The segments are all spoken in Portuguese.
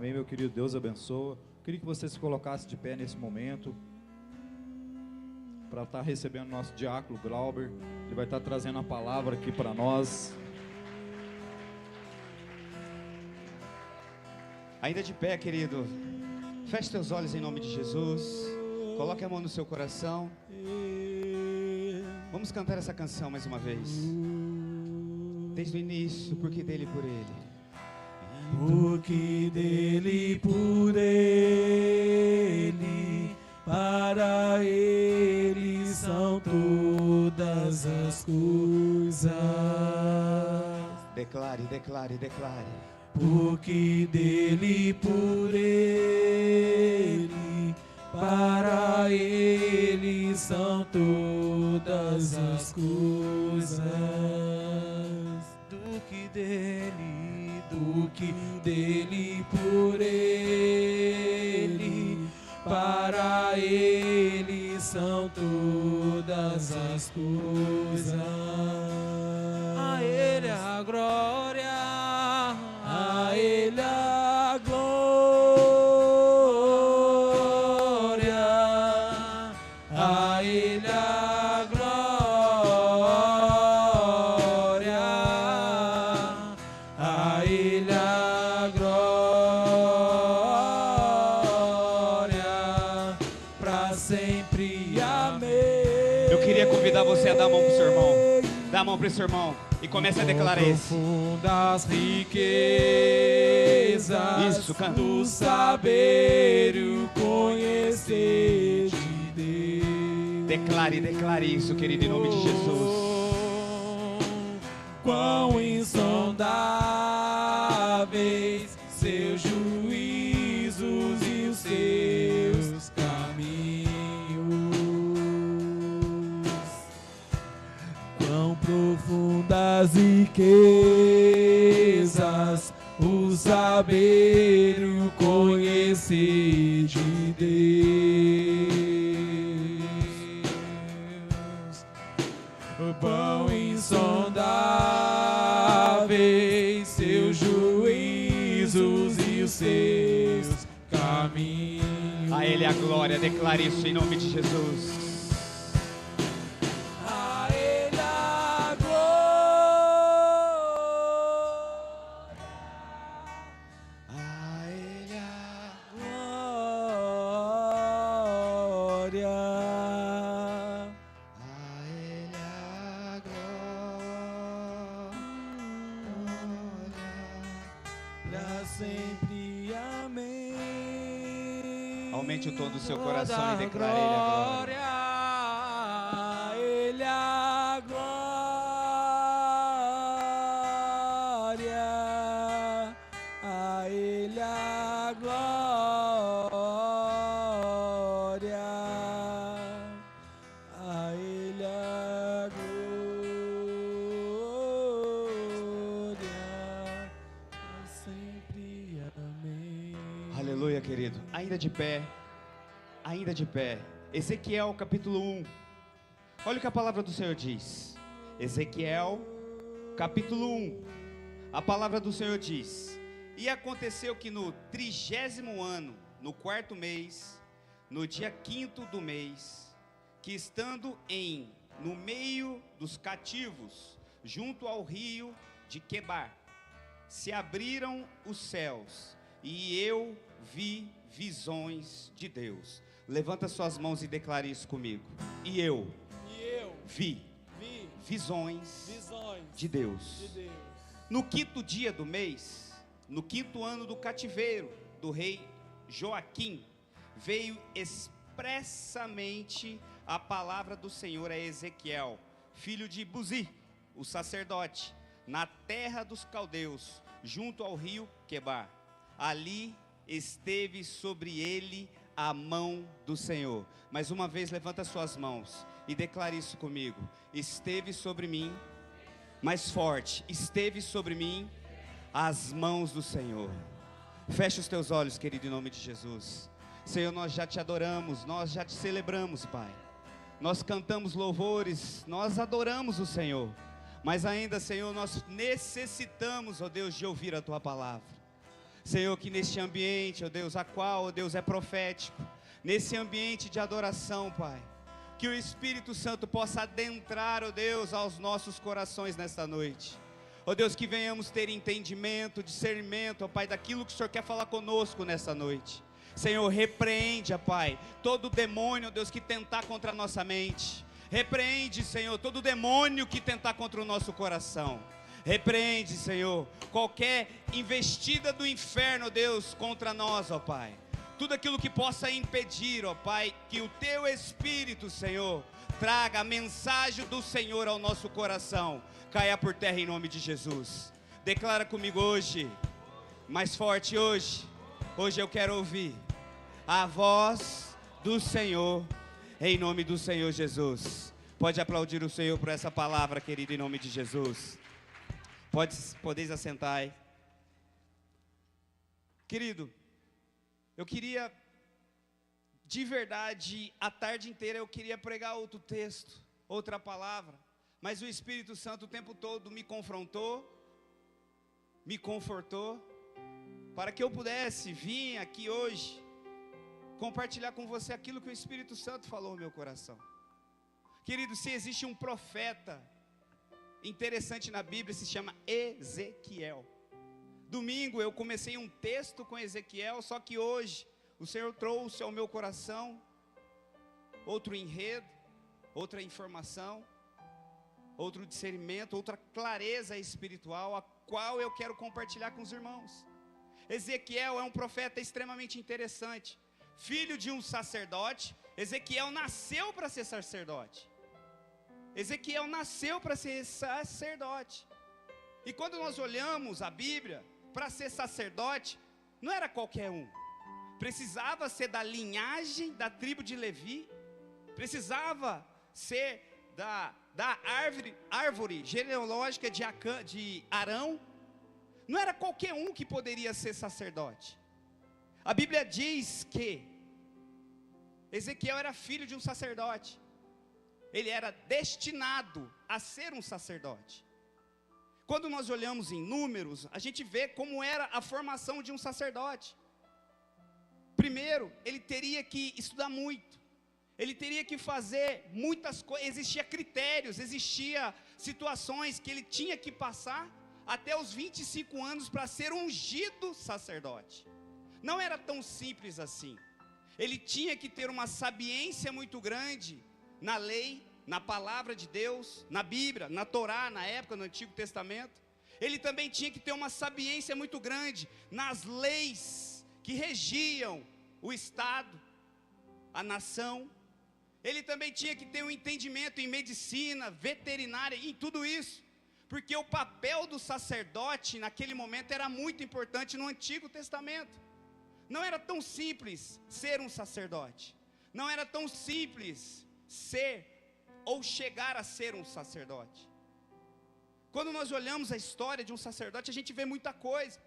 Amém, meu querido? Deus abençoa. Queria que você se colocasse de pé nesse momento para estar recebendo nosso diácono Glauber. Ele vai estar trazendo a palavra aqui para nós. Ainda de pé, querido, feche teus olhos em nome de Jesus. Coloque a mão no seu coração. Vamos cantar essa canção mais uma vez. Desde o início, porque dele e por ele. Porque dele, por ele, para ele são todas as coisas. Declare, declare, declare. Porque dele, por ele, para ele são todas as coisas. Do que dele, por ele, para ele são todas as coisas. A ele a glória, a ele a glória, a ele a glória, a ele a glória, pra sempre. Amém. Eu queria convidar você a dar a mão pro seu irmão. Dá a mão pro seu irmão e comece a declarar isso. Profundas riquezas, Isso, canta. do saber e o conhecer de Deus. Declare, declare isso, querido, em nome de Jesus. Quão insondáveis seus juízos e os seus caminhos. Quão profundas riquezas o saber e o conhecer de Deus. Pão insondáveis seus juízos e os seus caminhos. A ele a glória, declare isso em nome de Jesus. A ele a glória, A ele a glória, A ele a glória. pra sempre. Amém. Aumente o tom do seu coração e declare ele a glória. A ele a glória, a ele a glória, a ele a glória, pra sempre. Amém. Aleluia, querido. Ainda de pé. Ainda de pé. Ezequiel capítulo 1. Olha o que a palavra do Senhor diz. Ezequiel capítulo 1. A palavra do Senhor diz: E aconteceu que no 30º ano, no 4º mês, no dia 5º do mês, que estando no meio dos cativos, junto ao rio de Quebar, se abriram os céus, e eu vi visões de Deus. Levanta suas mãos e declare isso comigo. E eu vi visões de Deus. No 5º dia do mês, no 5º ano do cativeiro do rei Joaquim, veio expressamente a palavra do Senhor a Ezequiel, filho de Buzi, o sacerdote, na terra dos caldeus, junto ao rio Quebar. Ali esteve sobre ele a mão do Senhor. Mais uma vez, levanta suas mãos e declare isso comigo. Esteve sobre mim, mais forte, esteve sobre mim as mãos do Senhor. Feche os teus olhos, querido, em nome de Jesus. Senhor, nós já te adoramos, nós já te celebramos, Pai. Nós cantamos louvores, nós adoramos o Senhor. Mas ainda, Senhor, nós necessitamos, ó Deus, de ouvir a Tua palavra. Senhor, que neste ambiente, ó Deus, a qual, ó Deus, é profético, nesse ambiente de adoração, Pai, que o Espírito Santo possa adentrar, ó Deus, aos nossos corações nesta noite. Ó Deus, que venhamos ter entendimento, discernimento, ó Pai, daquilo que o Senhor quer falar conosco nessa noite. Senhor, repreende, ó Pai, todo demônio, ó Deus, que tentar contra a nossa mente. Repreende, Senhor, todo demônio que tentar contra o nosso coração. Repreende, Senhor, qualquer investida do inferno, ó Deus, contra nós, ó Pai. Tudo aquilo que possa impedir, ó Pai, que o Teu Espírito, Senhor, traga a mensagem do Senhor ao nosso coração, caia por terra em nome de Jesus. Declara comigo hoje, mais forte hoje. Hoje eu quero ouvir a voz do Senhor, em nome do Senhor Jesus. Pode aplaudir o Senhor por essa palavra, querido, em nome de Jesus. Podeis assentar aí. Querido, eu queria, de verdade, a tarde inteira eu queria pregar outro texto, outra palavra, mas o Espírito Santo o tempo todo me confrontou, me confortou, para que eu pudesse vir aqui hoje, compartilhar com você aquilo que o Espírito Santo falou no meu coração. Querido, se existe um profeta interessante na Bíblia, se chama Ezequiel. Domingo eu comecei um texto com Ezequiel, só que hoje o Senhor trouxe ao meu coração outro enredo, outra informação, outro discernimento, outra clareza espiritual, a qual eu quero compartilhar com os irmãos. Ezequiel é um profeta extremamente interessante, filho de um sacerdote. Ezequiel nasceu para ser sacerdote. Ezequiel nasceu para ser sacerdote. E quando nós olhamos a Bíblia, para ser sacerdote, não era qualquer um. Precisava ser da linhagem da tribo de Levi, precisava ser da árvore genealógica de Arão. Não era qualquer um que poderia ser sacerdote. A Bíblia diz que Ezequiel era filho de um sacerdote. Ele era destinado a ser um sacerdote. Quando nós olhamos em Números, a gente vê como era a formação de um sacerdote. Primeiro, ele teria que estudar muito. Ele teria que fazer muitas coisas. Existia critérios, existia situações que ele tinha que passar até os 25 anos para ser ungido sacerdote. Não era tão simples assim. Ele tinha que ter uma sabiência muito grande na lei, na palavra de Deus, na Bíblia, na Torá, na época, no Antigo Testamento. Ele também tinha que ter uma sabiência muito grande nas leis que regiam o Estado, a nação. Ele também tinha que ter um entendimento em medicina, veterinária, em tudo isso, porque o papel do sacerdote naquele momento era muito importante no Antigo Testamento. Não era tão simples ser um sacerdote, não era tão simples ser ou chegar a ser um sacerdote. Quando nós olhamos a história de um sacerdote, a gente vê muita coisa,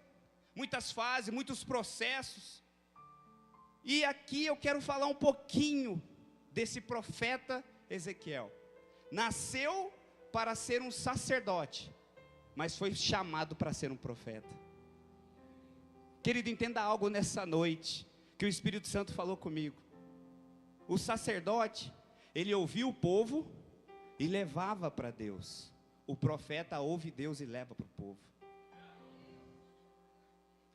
muitas fases, muitos processos. E aqui eu quero falar um pouquinho desse profeta Ezequiel. Nasceu para ser um sacerdote, mas foi chamado para ser um profeta. Querido, entenda algo nessa noite, que o Espírito Santo falou comigo. O sacerdote, ele ouvia o povo e levava para Deus. O profeta ouve Deus e leva para o povo.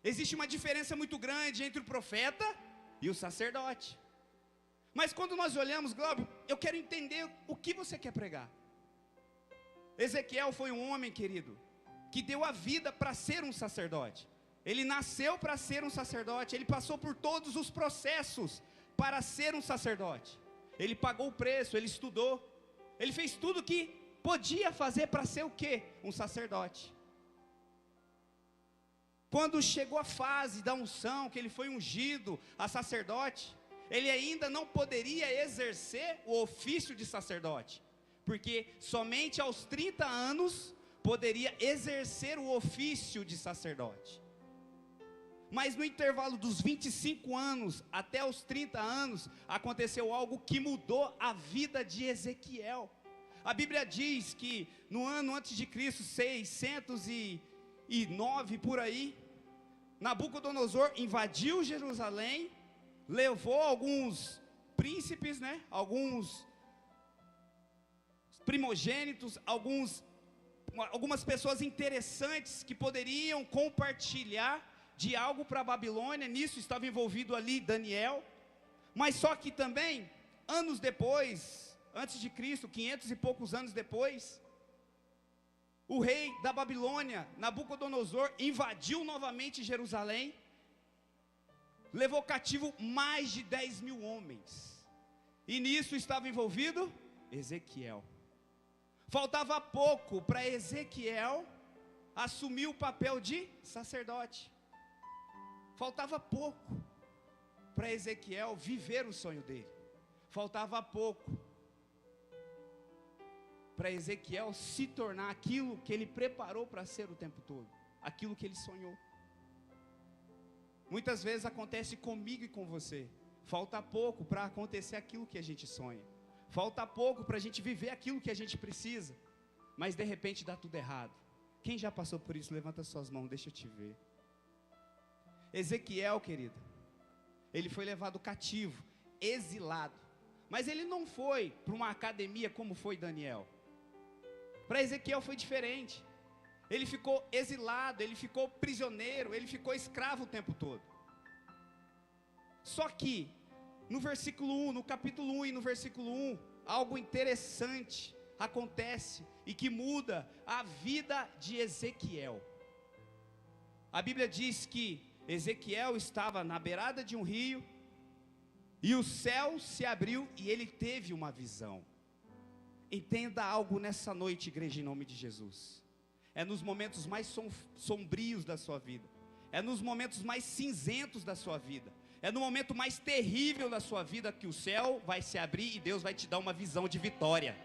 Existe uma diferença muito grande entre o profeta e o sacerdote. Mas quando nós olhamos, Glauber, eu quero entender o que você quer pregar. Ezequiel foi um homem, querido, que deu a vida para ser um sacerdote. Ele nasceu para ser um sacerdote. Ele passou por todos os processos para ser um sacerdote. Ele pagou o preço, ele estudou. Ele fez tudo o que podia fazer para ser o quê? Um sacerdote. Quando chegou a fase da unção, que ele foi ungido a sacerdote, ele ainda não poderia exercer o ofício de sacerdote, porque somente aos 30 anos poderia exercer o ofício de sacerdote. Mas no intervalo dos 25 anos até os 30 anos, aconteceu algo que mudou a vida de Ezequiel. A Bíblia diz que no ano antes de Cristo, 609 por aí, Nabucodonosor invadiu Jerusalém, levou alguns príncipes, né? Alguns primogênitos, algumas pessoas interessantes que poderiam compartilhar de algo para a Babilônia. Nisso estava envolvido ali Daniel. Mas só que também, anos depois, antes de Cristo, 500 e poucos anos depois, o rei da Babilônia, Nabucodonosor, invadiu novamente Jerusalém, levou cativo mais de 10 mil homens, e nisso estava envolvido Ezequiel. Faltava pouco para Ezequiel assumir o papel de sacerdote, faltava pouco para Ezequiel viver o sonho dele, faltava pouco para Ezequiel se tornar aquilo que ele preparou para ser o tempo todo, aquilo que ele sonhou. Muitas vezes acontece comigo e com você, falta pouco para acontecer aquilo que a gente sonha, falta pouco para a gente viver aquilo que a gente precisa, mas de repente dá tudo errado. Quem já passou por isso? Levanta suas mãos, deixa eu te ver. Ezequiel, querido, ele foi levado cativo, exilado, mas ele não foi para uma academia como foi Daniel. Para Ezequiel foi diferente. Ele ficou exilado, ele ficou prisioneiro, ele ficou escravo o tempo todo. Só que no versículo 1, no capítulo 1 e no versículo 1, algo interessante acontece e que muda a vida de Ezequiel. A Bíblia diz que Ezequiel estava na beirada de um rio e o céu se abriu e ele teve uma visão. Entenda algo nessa noite, igreja, em nome de Jesus. É nos momentos mais sombrios da sua vida, é nos momentos mais cinzentos da sua vida, é no momento mais terrível da sua vida que o céu vai se abrir e Deus vai te dar uma visão de vitória.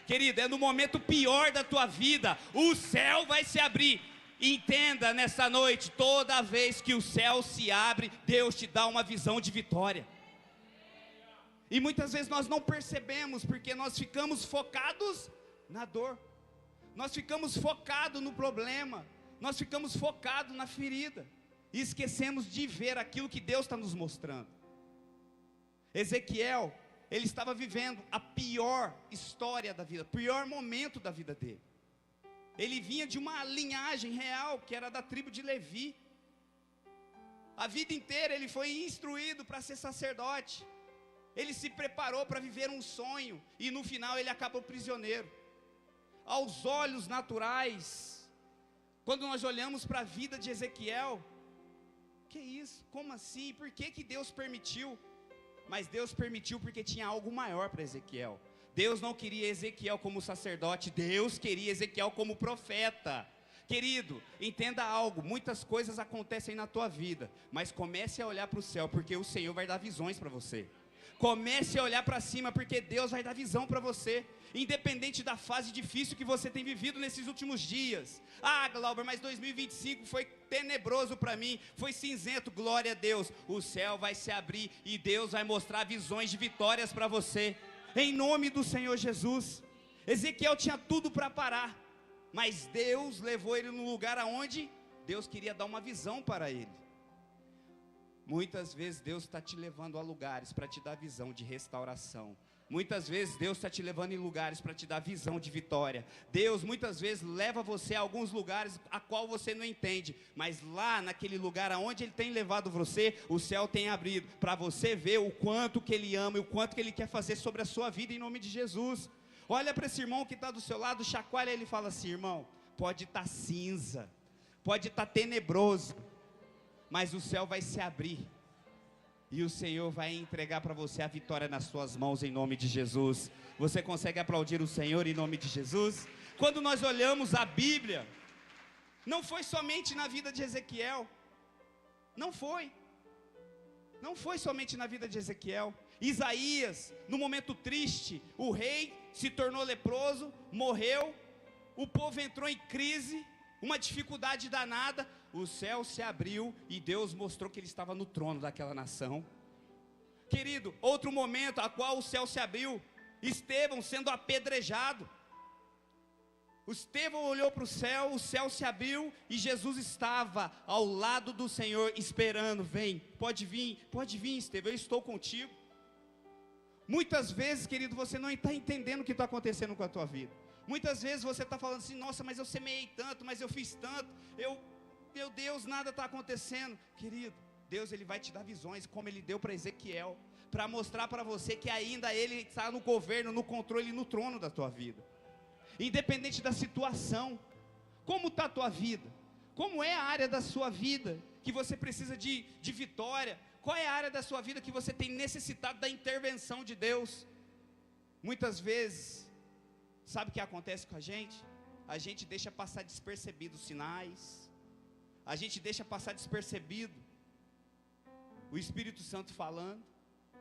Querido, é no momento pior da tua vida, o céu vai se abrir. Entenda nessa noite, toda vez que o céu se abre, Deus te dá uma visão de vitória. E muitas vezes nós não percebemos, porque nós ficamos focados na dor, nós ficamos focados no problema, nós ficamos focados na ferida, e esquecemos de ver aquilo que Deus está nos mostrando. Ezequiel, ele estava vivendo a pior história da vida, o pior momento da vida dele. Ele vinha de uma linhagem real, que era da tribo de Levi. A vida inteira ele foi instruído para ser sacerdote. Ele se preparou para viver um sonho, e no final ele acabou prisioneiro. Aos olhos naturais, quando nós olhamos para a vida de Ezequiel, que isso? Como assim? Por que Deus permitiu? Mas Deus permitiu porque tinha algo maior para Ezequiel. Deus não queria Ezequiel como sacerdote, Deus queria Ezequiel como profeta. Querido, entenda algo, muitas coisas acontecem na tua vida, mas comece a olhar para o céu, porque o Senhor vai dar visões para você. Comece a olhar para cima, porque Deus vai dar visão para você, independente da fase difícil que você tem vivido nesses últimos dias. Ah, Glauber, mas 2025 foi tenebroso para mim, foi cinzento. Glória a Deus, o céu vai se abrir e Deus vai mostrar visões de vitórias para você, em nome do Senhor Jesus. Ezequiel tinha tudo para parar, mas Deus levou ele num lugar aonde Deus queria dar uma visão para ele. Muitas vezes Deus está te levando a lugares para te dar visão de restauração. Muitas vezes Deus está te levando em lugares para te dar visão de vitória. Deus muitas vezes leva você a alguns lugares a qual você não entende, mas lá naquele lugar aonde Ele tem levado você, o céu tem abrido para você ver o quanto que Ele ama e o quanto que Ele quer fazer sobre a sua vida, em nome de Jesus. Olha para esse irmão que está do seu lado, chacoalha ele e fala assim: irmão, pode estar cinza, pode estar tenebroso, mas o céu vai se abrir e o Senhor vai entregar para você a vitória nas suas mãos, em nome de Jesus. Você consegue aplaudir o Senhor em nome de Jesus? Quando nós olhamos a Bíblia, não foi somente na vida de Ezequiel, não foi somente na vida de Ezequiel. Isaías, no momento triste, o rei se tornou leproso, morreu, o povo entrou em crise, uma dificuldade danada, o céu se abriu e Deus mostrou que Ele estava no trono daquela nação. Querido, outro momento a qual o céu se abriu, Estevão sendo apedrejado. O Estevão olhou para o céu se abriu e Jesus estava ao lado do Senhor esperando. Vem, pode vir Estevão, eu estou contigo. Muitas vezes, querido, você não está entendendo o que está acontecendo com a tua vida. Muitas vezes você está falando assim, nossa, mas eu semeei tanto, mas eu fiz tanto, meu Deus, nada está acontecendo. Querido, Deus ele vai te dar visões, como ele deu para Ezequiel, para mostrar para você que ainda ele está no governo, no controle, no trono da tua vida. Independente da situação, como está a tua vida? Como é a área da sua vida que você precisa de vitória? Qual é a área da sua vida que você tem necessitado da intervenção de Deus? Muitas vezes, sabe o que acontece com a gente? A gente deixa passar despercebido os sinais, a gente deixa passar despercebido o Espírito Santo falando,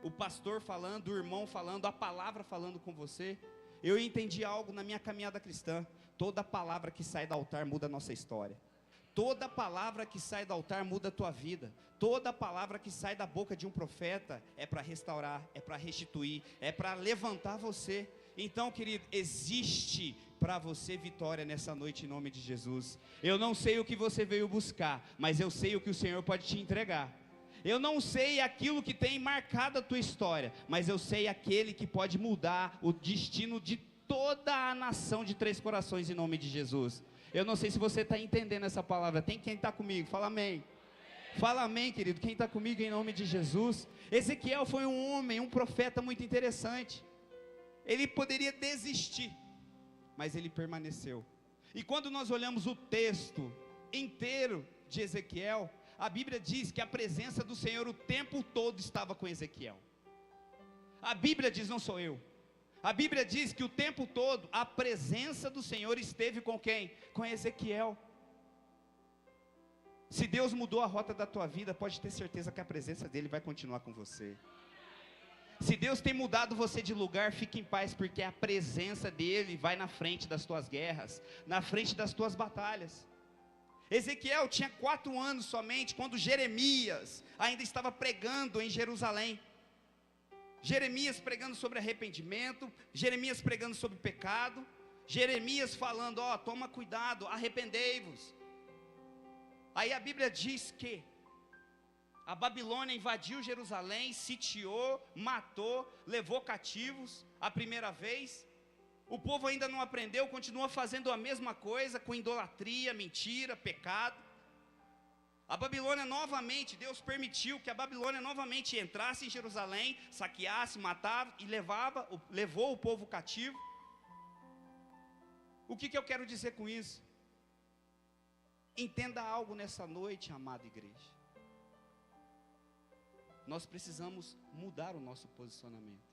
o pastor falando, o irmão falando, a palavra falando com você. Eu entendi algo na minha caminhada cristã: toda palavra que sai do altar muda a nossa história. Toda palavra que sai do altar muda a tua vida. Toda palavra que sai da boca de um profeta é para restaurar, é para restituir, é para levantar você. Então, querido, existe para você vitória nessa noite em nome de Jesus. Eu não sei o que você veio buscar, mas eu sei o que o Senhor pode te entregar. Eu não sei aquilo que tem marcado a tua história, mas eu sei aquele que pode mudar o destino de toda a nação de Três Corações em nome de Jesus. Eu não sei se você está entendendo essa palavra. Tem quem está comigo? Fala amém. Fala amém, querido. Quem está comigo em nome de Jesus? Ezequiel foi um homem, um profeta muito interessante. Ele poderia desistir, mas ele permaneceu. E quando nós olhamos o texto inteiro de Ezequiel, a Bíblia diz que a presença do Senhor o tempo todo estava com Ezequiel. A Bíblia diz, não sou eu. A Bíblia diz que o tempo todo a presença do Senhor esteve com quem? Com Ezequiel. Se Deus mudou a rota da tua vida, pode ter certeza que a presença dele vai continuar com você. Se Deus tem mudado você de lugar, fique em paz, porque a presença dele vai na frente das tuas guerras, na frente das tuas batalhas. Ezequiel tinha 4 anos somente, quando Jeremias ainda estava pregando em Jerusalém. Jeremias pregando sobre arrependimento, Jeremias pregando sobre pecado, Jeremias falando, toma cuidado, arrependei-vos. Aí a Bíblia diz que a Babilônia invadiu Jerusalém, sitiou, matou, levou cativos a primeira vez. O povo ainda não aprendeu, continua fazendo a mesma coisa, com idolatria, mentira, pecado. A Babilônia novamente, Deus permitiu que a Babilônia novamente entrasse em Jerusalém, saqueasse, matava e levou o povo cativo. O que eu quero dizer com isso? Entenda algo nessa noite, amada igreja. Nós precisamos mudar o nosso posicionamento.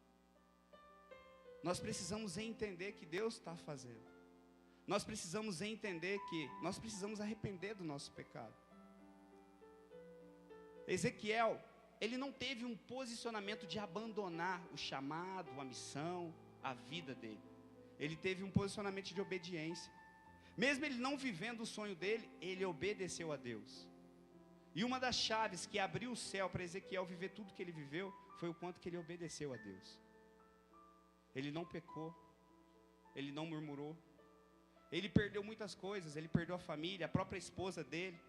Nós precisamos entender que Deus está fazendo. Nós precisamos entender que nós precisamos arrepender do nosso pecado. Ezequiel, ele não teve um posicionamento de abandonar o chamado, a missão, a vida dele. Ele teve um posicionamento de obediência. Mesmo ele não vivendo o sonho dele, ele obedeceu a Deus. E uma das chaves que abriu o céu para Ezequiel viver tudo que ele viveu, foi o quanto que ele obedeceu a Deus. Ele não pecou, ele não murmurou, ele perdeu muitas coisas, ele perdeu a família, a própria esposa dele.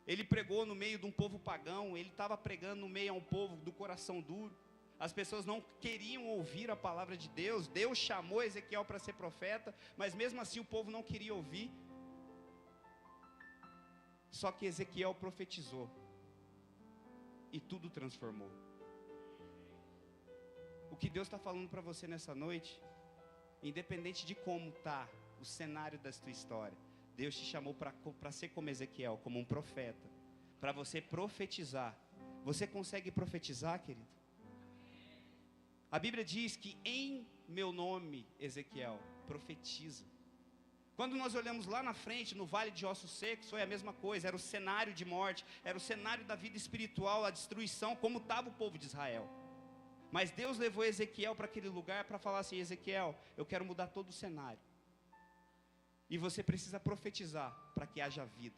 Ele pregou no meio de um povo pagão, ele estava pregando no meio a um povo do coração duro. As pessoas não queriam ouvir a palavra de Deus. Deus chamou Ezequiel para ser profeta, mas mesmo assim o povo não queria ouvir. Só que Ezequiel profetizou e tudo transformou. O que Deus está falando para você nessa noite, independente de como está o cenário da tua história, Deus te chamou para ser como Ezequiel, como um profeta, para você profetizar. Você consegue profetizar, querido? A Bíblia diz que em meu nome, Ezequiel, profetiza. Quando nós olhamos lá na frente, no vale de ossos secos, foi a mesma coisa, era o cenário de morte, era o cenário da vida espiritual, a destruição, como estava o povo de Israel. Mas Deus levou Ezequiel para aquele lugar para falar assim, Ezequiel, eu quero mudar todo o cenário. E você precisa profetizar para que haja vida.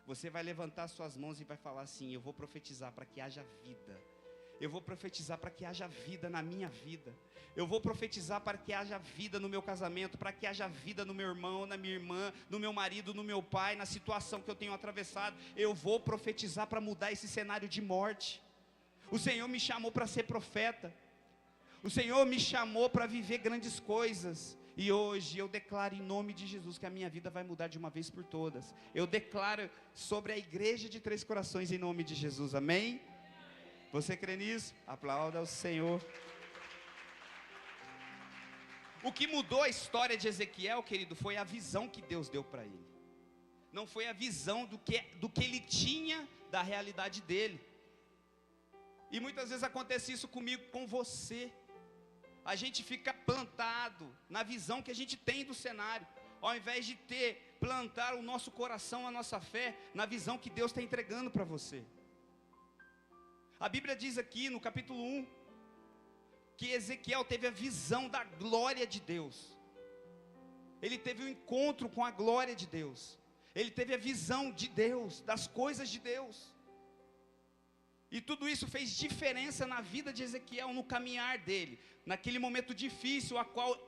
Você vai levantar suas mãos e vai falar assim, eu vou profetizar para que haja vida. Eu vou profetizar para que haja vida na minha vida. Eu vou profetizar para que haja vida no meu casamento, para que haja vida no meu irmão, na minha irmã, no meu marido, no meu pai, na situação que eu tenho atravessado. Eu vou profetizar para mudar esse cenário de morte. O Senhor me chamou para ser profeta. O Senhor me chamou para viver grandes coisas. E hoje eu declaro em nome de Jesus que a minha vida vai mudar de uma vez por todas. Eu declaro sobre a igreja de Três Corações em nome de Jesus, amém? Você crê nisso? Aplauda ao Senhor. O que mudou a história de Ezequiel, querido, foi a visão que Deus deu para ele. Não foi a visão do que ele tinha da realidade dele. E muitas vezes acontece isso comigo, com você. A gente fica plantado na visão que a gente tem do cenário, ao invés de plantar o nosso coração, a nossa fé, na visão que Deus está entregando para você. A Bíblia diz aqui no capítulo 1, que Ezequiel teve a visão da glória de Deus. Ele teve um encontro com a glória de Deus. Ele teve a visão de Deus, das coisas de Deus. E tudo isso fez diferença na vida de Ezequiel, no caminhar dele, naquele momento difícil a qual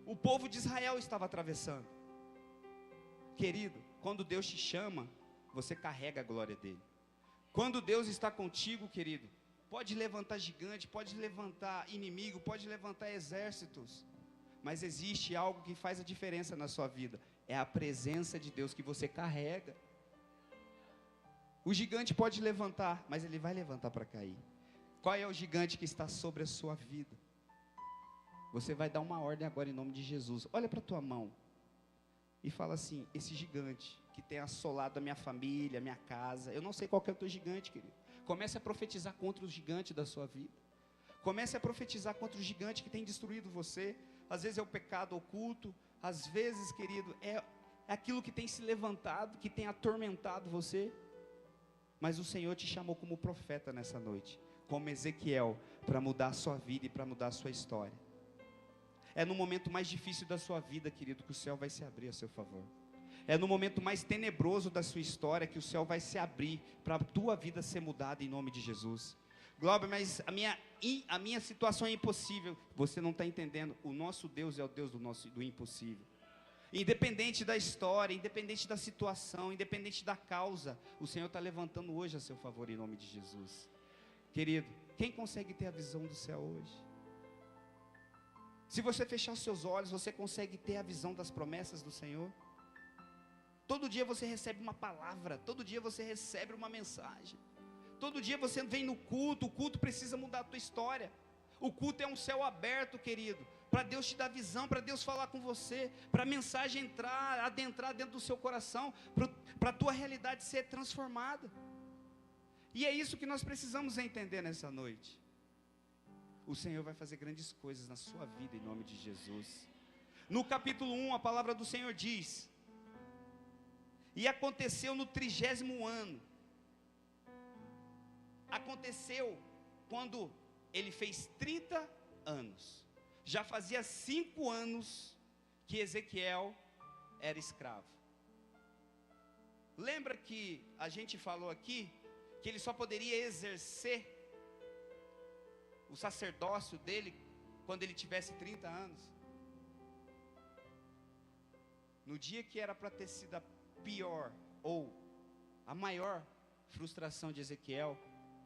o povo de Israel estava atravessando. Querido, quando Deus te chama, você carrega a glória dele. Quando Deus está contigo, querido, pode levantar gigante, pode levantar inimigo, pode levantar exércitos, mas existe algo que faz a diferença na sua vida, é a presença de Deus que você carrega. O gigante pode levantar, mas ele vai levantar para cair. Qual é o gigante que está sobre a sua vida? Você vai dar uma ordem agora em nome de Jesus. Olha para a tua mão e fala assim: esse gigante que tem assolado a minha família, a minha casa, eu não sei qual que é o teu gigante, querido. Comece a profetizar contra o gigante da sua vida. Comece a profetizar contra o gigante que tem destruído você. Às vezes é o pecado oculto, às vezes, querido, é aquilo que tem se levantado, que tem atormentado você. Mas o Senhor te chamou como profeta nessa noite, como Ezequiel, para mudar a sua vida e para mudar a sua história. É no momento mais difícil da sua vida, querido, que o céu vai se abrir a seu favor. É no momento mais tenebroso da sua história que o céu vai se abrir para a tua vida ser mudada em nome de Jesus. Glauber, mas a minha situação é impossível. Você não está entendendo. O nosso Deus é o Deus do impossível. Independente da história, independente da situação, independente da causa, o Senhor está levantando hoje a seu favor em nome de Jesus. Querido, quem consegue ter a visão do céu hoje? Se você fechar os seus olhos, você consegue ter a visão das promessas do Senhor? Todo dia você recebe uma palavra, todo dia você recebe uma mensagem. Todo dia você vem no culto, o culto precisa mudar a tua história. O culto é um céu aberto, querido, para Deus te dar visão, para Deus falar com você, para a mensagem adentrar dentro do seu coração, para a tua realidade ser transformada. E é isso que nós precisamos entender nessa noite. O Senhor vai fazer grandes coisas na sua vida em nome de Jesus. No capítulo 1, a palavra do Senhor diz: e aconteceu no 30º ano. Aconteceu quando ele fez 30 anos. Já fazia 5 anos que Ezequiel era escravo. Lembra que a gente falou aqui que ele só poderia exercer o sacerdócio dele quando ele tivesse 30 anos? No dia que era para ter sido a pior ou a maior frustração de Ezequiel,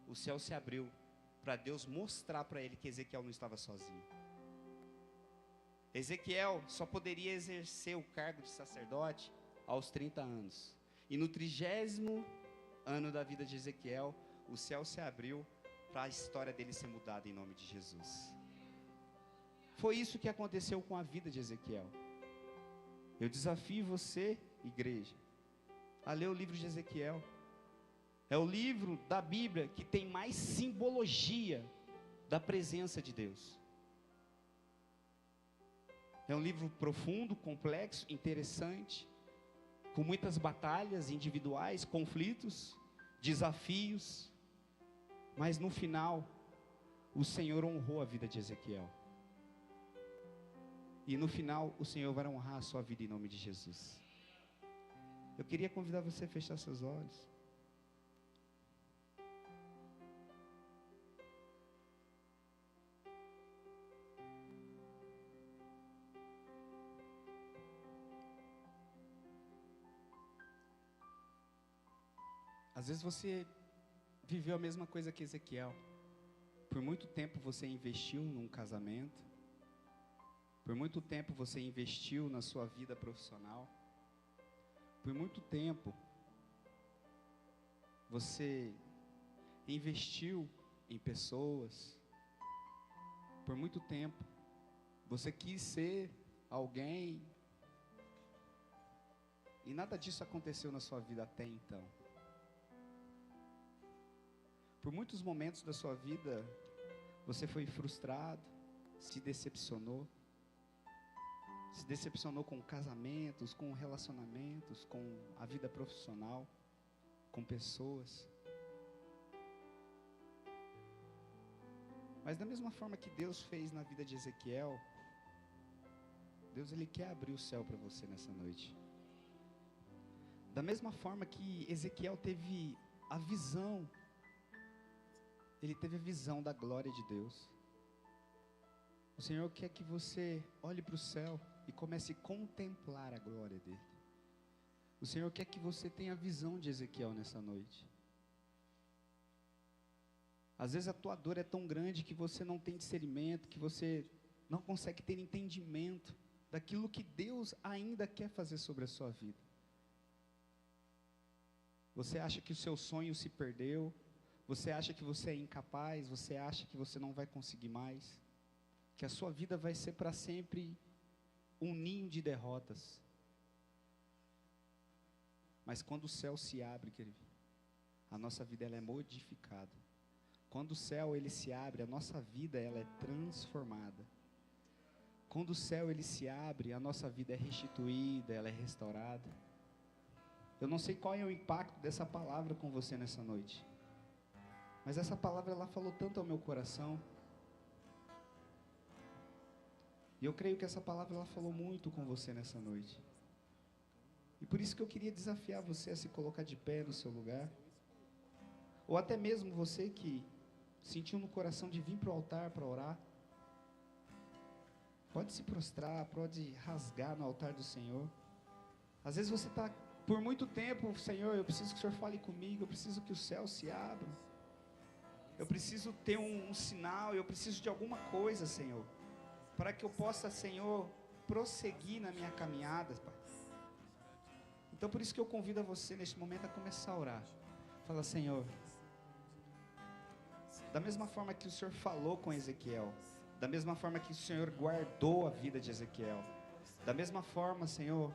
o céu se abriu para Deus mostrar para ele que Ezequiel não estava sozinho. Ezequiel só poderia exercer o cargo de sacerdote aos 30 anos. E no 30º ano da vida de Ezequiel, o céu se abriu para a história dele ser mudada em nome de Jesus. Foi isso que aconteceu com a vida de Ezequiel. Eu desafio você, igreja, a ler o livro de Ezequiel. É o livro da Bíblia que tem mais simbologia da presença de Deus. É um livro profundo, complexo, interessante, com muitas batalhas individuais, conflitos, desafios, mas no final, o Senhor honrou a vida de Ezequiel. E no final, o Senhor vai honrar a sua vida em nome de Jesus. Eu queria convidar você a fechar seus olhos. Às vezes você viveu a mesma coisa que Ezequiel. Por muito tempo você investiu num casamento. Por muito tempo você investiu na sua vida profissional. Por muito tempo você investiu em pessoas. Por muito tempo você quis ser alguém. E nada disso aconteceu na sua vida até então. Por muitos momentos da sua vida, você foi frustrado, se decepcionou. Se decepcionou com casamentos, com relacionamentos, com a vida profissional, com pessoas. Mas da mesma forma que Deus fez na vida de Ezequiel, Deus ele quer abrir o céu para você nessa noite. Da mesma forma que Ezequiel teve a visão, ele teve a visão da glória de Deus. O Senhor quer que você olhe para o céu e comece a contemplar a glória dele. O Senhor quer que você tenha a visão de Ezequiel nessa noite. Às vezes a tua dor é tão grande que você não tem discernimento, que você não consegue ter entendimento daquilo que Deus ainda quer fazer sobre a sua vida. Você acha que o seu sonho se perdeu, você acha que você é incapaz, você acha que você não vai conseguir mais, que a sua vida vai ser para sempre um ninho de derrotas. Mas quando o céu se abre, querido, a nossa vida ela é modificada. Quando o céu ele se abre, a nossa vida ela é transformada. Quando o céu ele se abre, a nossa vida é restituída, ela é restaurada. Eu não sei qual é o impacto dessa palavra com você nessa noite, mas essa palavra ela falou tanto ao meu coração. E eu creio que essa palavra ela falou muito com você nessa noite. E por isso que eu queria desafiar você a se colocar de pé no seu lugar. Ou até mesmo você que sentiu no coração de vir para o altar para orar. Pode se prostrar, pode rasgar no altar do Senhor. Às vezes você está por muito tempo, Senhor, eu preciso que o Senhor fale comigo, eu preciso que o céu se abra. Eu preciso ter um sinal, eu preciso de alguma coisa, Senhor, para que eu possa, Senhor, prosseguir na minha caminhada, Pai. Então por isso que eu convido a você neste momento a começar a orar. Fala, Senhor, da mesma forma que o Senhor falou com Ezequiel, da mesma forma que o Senhor guardou a vida de Ezequiel, da mesma forma, Senhor,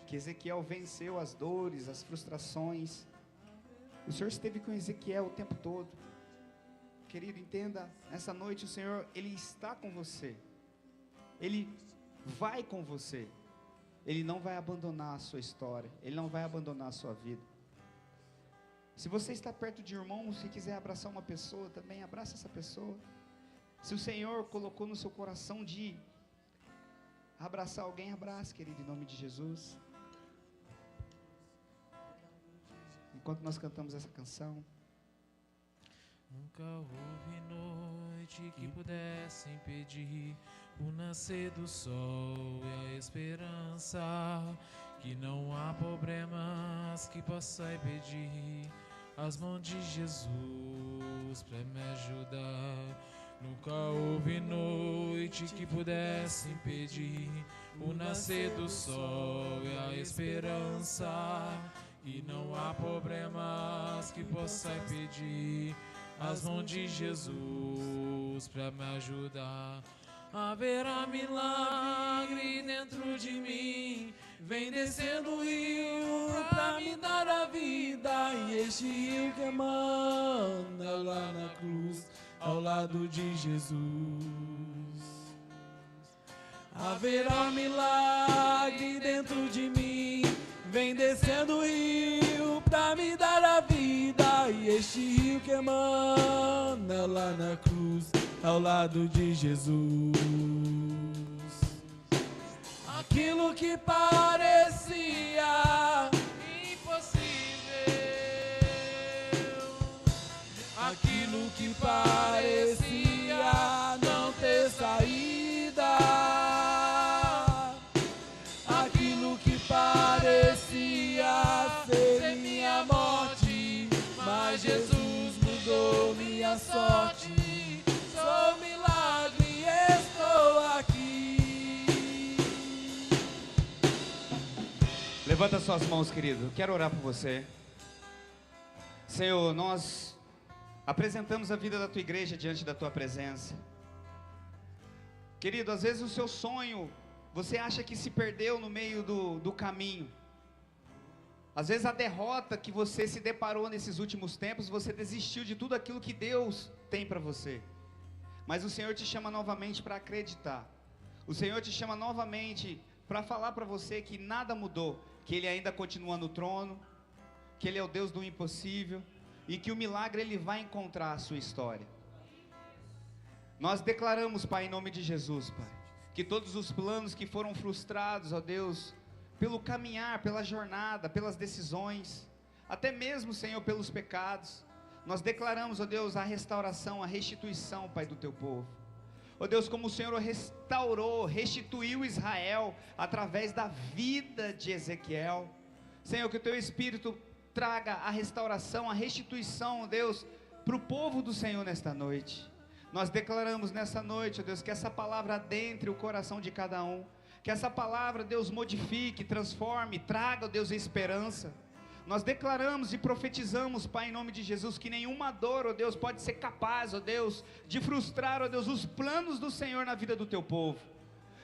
que Ezequiel venceu as dores, as frustrações, o Senhor esteve com Ezequiel o tempo todo. Querido, entenda, nessa noite o Senhor, Ele está com você, Ele vai com você, Ele não vai abandonar a sua história, Ele não vai abandonar a sua vida. Se você está perto de irmãos, se quiser abraçar uma pessoa também, abraça essa pessoa. Se o Senhor colocou no seu coração de abraçar alguém, abraça, querido, em nome de Jesus. Enquanto nós cantamos essa canção. Nunca houve noite que pudesse impedir o nascer do sol e a esperança, que não há problemas que possa impedir as mãos de Jesus para me ajudar. Nunca houve noite que pudesse impedir o nascer do sol e a esperança, e não há problemas que possa impedir as mãos de Jesus para me ajudar. Haverá milagre dentro de mim, vem descendo o rio pra me dar a vida, e este rio que emana lá na cruz, ao lado de Jesus. Haverá milagre dentro de mim, vem descendo o rio pra me dar a vida, e este rio que emana lá na cruz, ao lado de Jesus. Aquilo que parecia impossível, aquilo que parecia não ter saída, aquilo que parecia ser minha morte, minha sorte, sou um milagre, estou aqui. Levanta suas mãos, querido. Quero orar por você. Senhor, nós apresentamos a vida da tua igreja diante da tua presença. Querido, às vezes o seu sonho, você acha que se perdeu no meio do caminho. Às vezes a derrota que você se deparou nesses últimos tempos, você desistiu de tudo aquilo que Deus tem para você. Mas o Senhor te chama novamente para acreditar. O Senhor te chama novamente para falar para você que nada mudou, que Ele ainda continua no trono, que Ele é o Deus do impossível e que o milagre Ele vai encontrar a sua história. Nós declaramos, Pai, em nome de Jesus, Pai, que todos os planos que foram frustrados, ó Deus, pelo caminhar, pela jornada, pelas decisões, até mesmo, Senhor, pelos pecados, nós declaramos, ó Deus, a restauração, a restituição, Pai, do Teu povo. Ó Deus, como o Senhor restaurou, restituiu Israel através da vida de Ezequiel. Senhor, que o Teu Espírito traga a restauração, a restituição, ó Deus, para o povo do Senhor nesta noite. Nós declaramos nessa noite, ó Deus, que essa palavra adentre o coração de cada um, que essa palavra, Deus, modifique, transforme, traga, ó Deus, a esperança. Nós declaramos e profetizamos, Pai, em nome de Jesus, que nenhuma dor, ó Deus, pode ser capaz, ó Deus, de frustrar, ó Deus, os planos do Senhor na vida do Teu povo.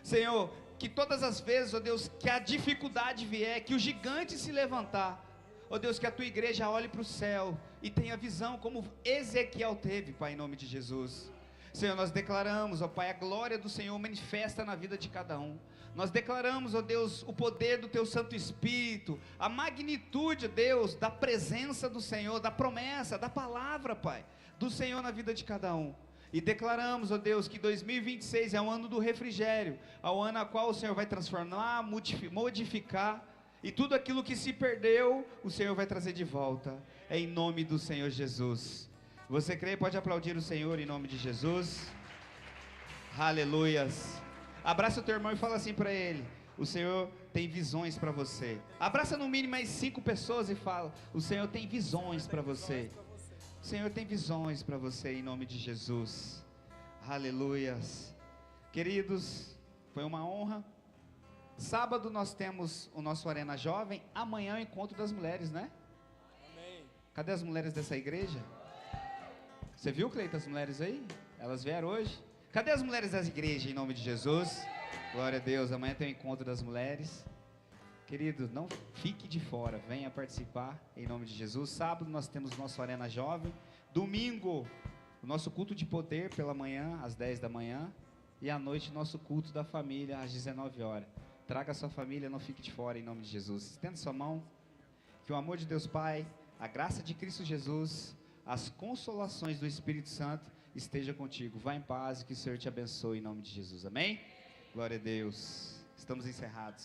Senhor, que todas as vezes, ó Deus, que a dificuldade vier, que o gigante se levantar, ó Deus, que a Tua igreja olhe para o céu e tenha visão como Ezequiel teve, Pai, em nome de Jesus. Senhor, nós declaramos, ó Pai, a glória do Senhor manifesta na vida de cada um. Nós declaramos, ó Deus, o poder do Teu Santo Espírito, a magnitude, ó Deus, da presença do Senhor, da promessa, da palavra, Pai, do Senhor na vida de cada um. E declaramos, ó Deus, que 2026 é o ano do refrigério, é o ano a qual o Senhor vai transformar, modificar, e tudo aquilo que se perdeu, o Senhor vai trazer de volta, em nome do Senhor Jesus. Você crê? Pode aplaudir o Senhor em nome de Jesus. Aleluias. Abraça o teu irmão e fala assim para ele: o Senhor tem visões para você. Abraça no mínimo mais 5 pessoas e fala: o Senhor tem visões para você. O Senhor tem visões para você em nome de Jesus. Aleluias. Queridos, foi uma honra. Sábado nós temos o nosso Arena Jovem. Amanhã é o encontro das mulheres, né? Amém. Cadê as mulheres dessa igreja? Você viu, Cleita, as mulheres aí? Elas vieram hoje. Cadê as mulheres das igrejas, em nome de Jesus? Glória a Deus, amanhã tem o encontro das mulheres. Querido, não fique de fora, venha participar, em nome de Jesus. Sábado nós temos o nosso Arena Jovem. Domingo, o nosso culto de poder pela manhã, às 10 da manhã. E à noite, nosso culto da família, às 19 horas. Traga a sua família, não fique de fora, em nome de Jesus. Estenda sua mão, que o amor de Deus Pai, a graça de Cristo Jesus, as consolações do Espírito Santo esteja contigo. Vá em paz e que o Senhor te abençoe em nome de Jesus. Amém? Glória a Deus. Estamos encerrados.